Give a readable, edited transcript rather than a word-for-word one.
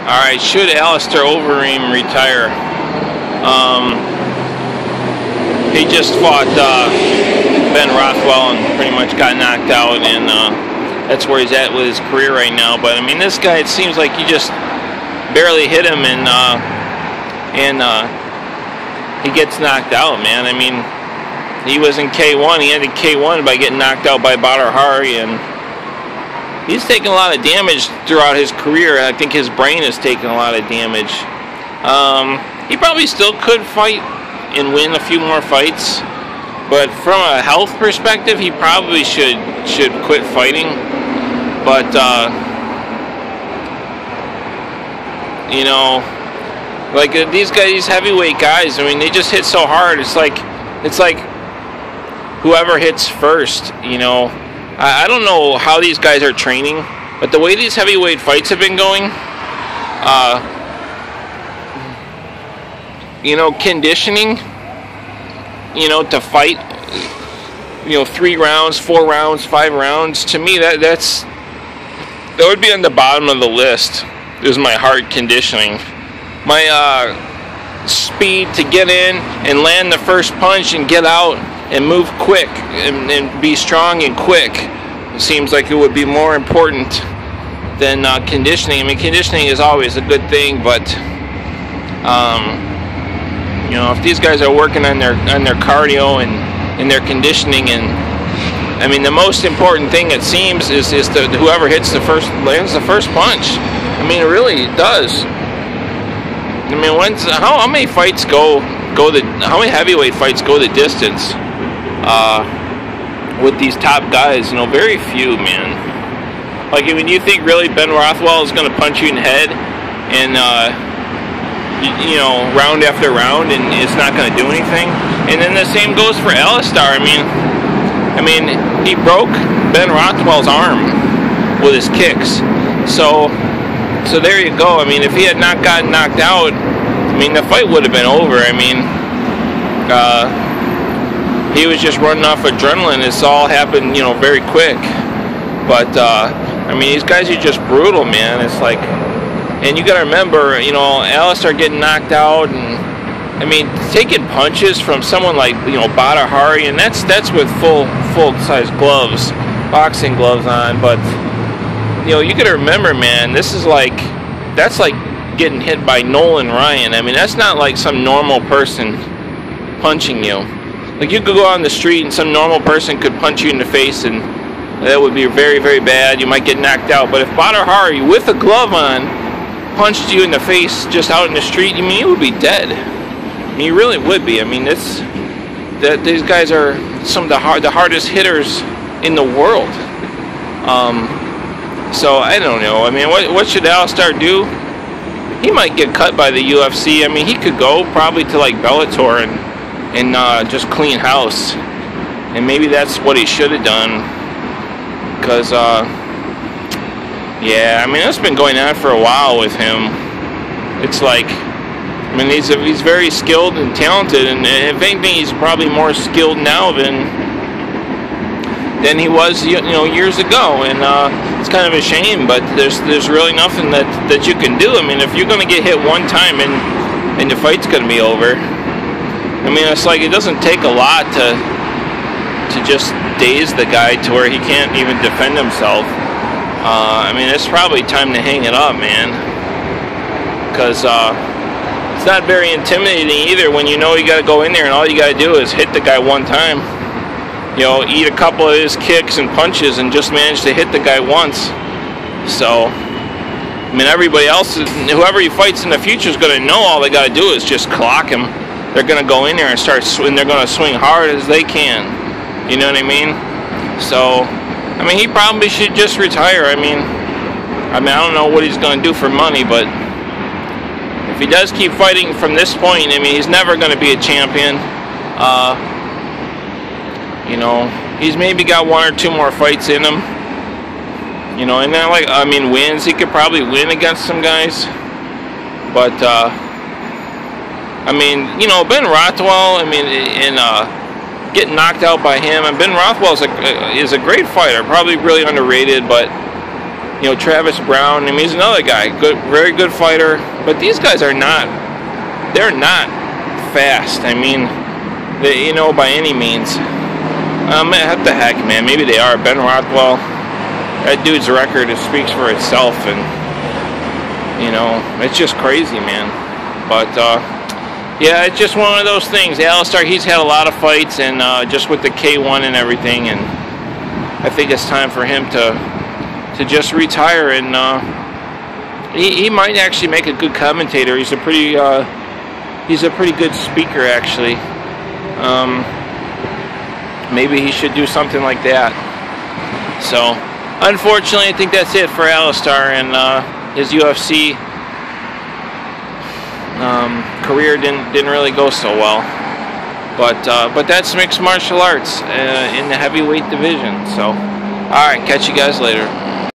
Alright, should Alistair Overeem retire? He just fought Ben Rothwell and pretty much got knocked out, and that's where he's at with his career right now. But I mean, this guy, it seems like you just barely hit him, and he gets knocked out, man. I mean, he was in K1. He ended K1 by getting knocked out by Badr Hari, and he's taken a lot of damage throughout his career. I think his brain has taken a lot of damage. He probably still could fight and win a few more fights, but from a health perspective, he probably should quit fighting. But you know, like these guys, these heavyweight guys, I mean, they just hit so hard. It's like whoever hits first. You know, I don't know how these guys are training, but the way these heavyweight fights have been going, you know, conditioning, you know, to fight, you know, 3 rounds, 4 rounds, 5 rounds, to me that would be on the bottom of the list. Is my hard conditioning. My speed to get in and land the first punch and get out and move quick and be strong and quick, it seems like it would be more important than conditioning. I mean, conditioning is always a good thing, but you know, if these guys are working on their cardio and their conditioning, and I mean, the most important thing, it seems, is whoever lands the first punch. I mean, it really does. I mean, how many fights how many heavyweight fights go the distance with these top guys? You know, very few, man. Like, I mean, you think really Ben Rothwell is going to punch you in the head and you know, round after round, and it's not going to do anything? And then the same goes for Alistair. I mean, he broke Ben Rothwell's arm with his kicks. So there you go. I mean, if he had not gotten knocked out, I mean, the fight would have been over. I mean, he was just running off adrenaline. This all happened, you know, very quick. But I mean, these guys are just brutal, man. It's like, and you got to remember, you know, Alistair getting knocked out, and I mean, taking punches from someone like, you know, Badr Hari, and that's with full-size gloves, boxing gloves on. But you know, you got to remember, man, that's like getting hit by Nolan Ryan. I mean, that's not like some normal person punching you. Like, you could go on the street and some normal person could punch you in the face, and that would be very, very bad. You might get knocked out. But if Badr Hari, with a glove on, punched you in the face just out in the street, I mean, you would be dead. I mean, you really would be. I mean, these guys are some of the hardest hitters in the world. So I don't know. I mean, what should Alistair do? He might get cut by the UFC. I mean, he could go probably to like Bellator and just clean house, and maybe that's what he should have done. Because yeah, I mean, it's been going on for a while with him. It's like, I mean, he's very skilled and talented, and if anything, he's probably more skilled now than he was, you know, years ago. And it's kind of a shame, but there's really nothing that you can do. I mean, if you're going to get hit one time and the fight's going to be over, I mean, it's like, it doesn't take a lot to just daze the guy to where he can't even defend himself. I mean, it's probably time to hang it up, man, because it's not very intimidating either when you know you got to go in there and all you got to do is hit the guy one time. You know, eat a couple of his kicks and punches and just manage to hit the guy once. So, I mean, everybody else, whoever he fights in the future, is going to know all they got to do is just clock him. They're going to go in there and they're going to swing hard as they can. You know what I mean? So, I mean, he probably should just retire. I mean, I don't know what he's going to do for money, but if he does keep fighting from this point, I mean, he's never going to be a champion. You know, he's maybe got 1 or 2 more fights in him. You know, and then, like, I mean, wins. He could probably win against some guys. But, I mean, you know, Ben Rothwell, I mean, getting knocked out by him. And Ben Rothwell is a great fighter, probably really underrated, but You know, Travis Brown. I mean, he's another guy, good, very good fighter. But these guys are not. They're not fast. I mean, they, you know, by any means. What the heck, man? Maybe they are. Ben Rothwell. That dude's record, it speaks for itself, and you know, it's just crazy, man. But yeah, it's just one of those things. Alistair, he's had a lot of fights, and just with the K1 and everything, and I think it's time for him to just retire. And he might actually make a good commentator. He's a pretty good speaker, actually. Maybe he should do something like that. So, unfortunately, I think that's it for Alistair, and his UFC career didn't really go so well. But that's mixed martial arts in the heavyweight division. So, all right, catch you guys later.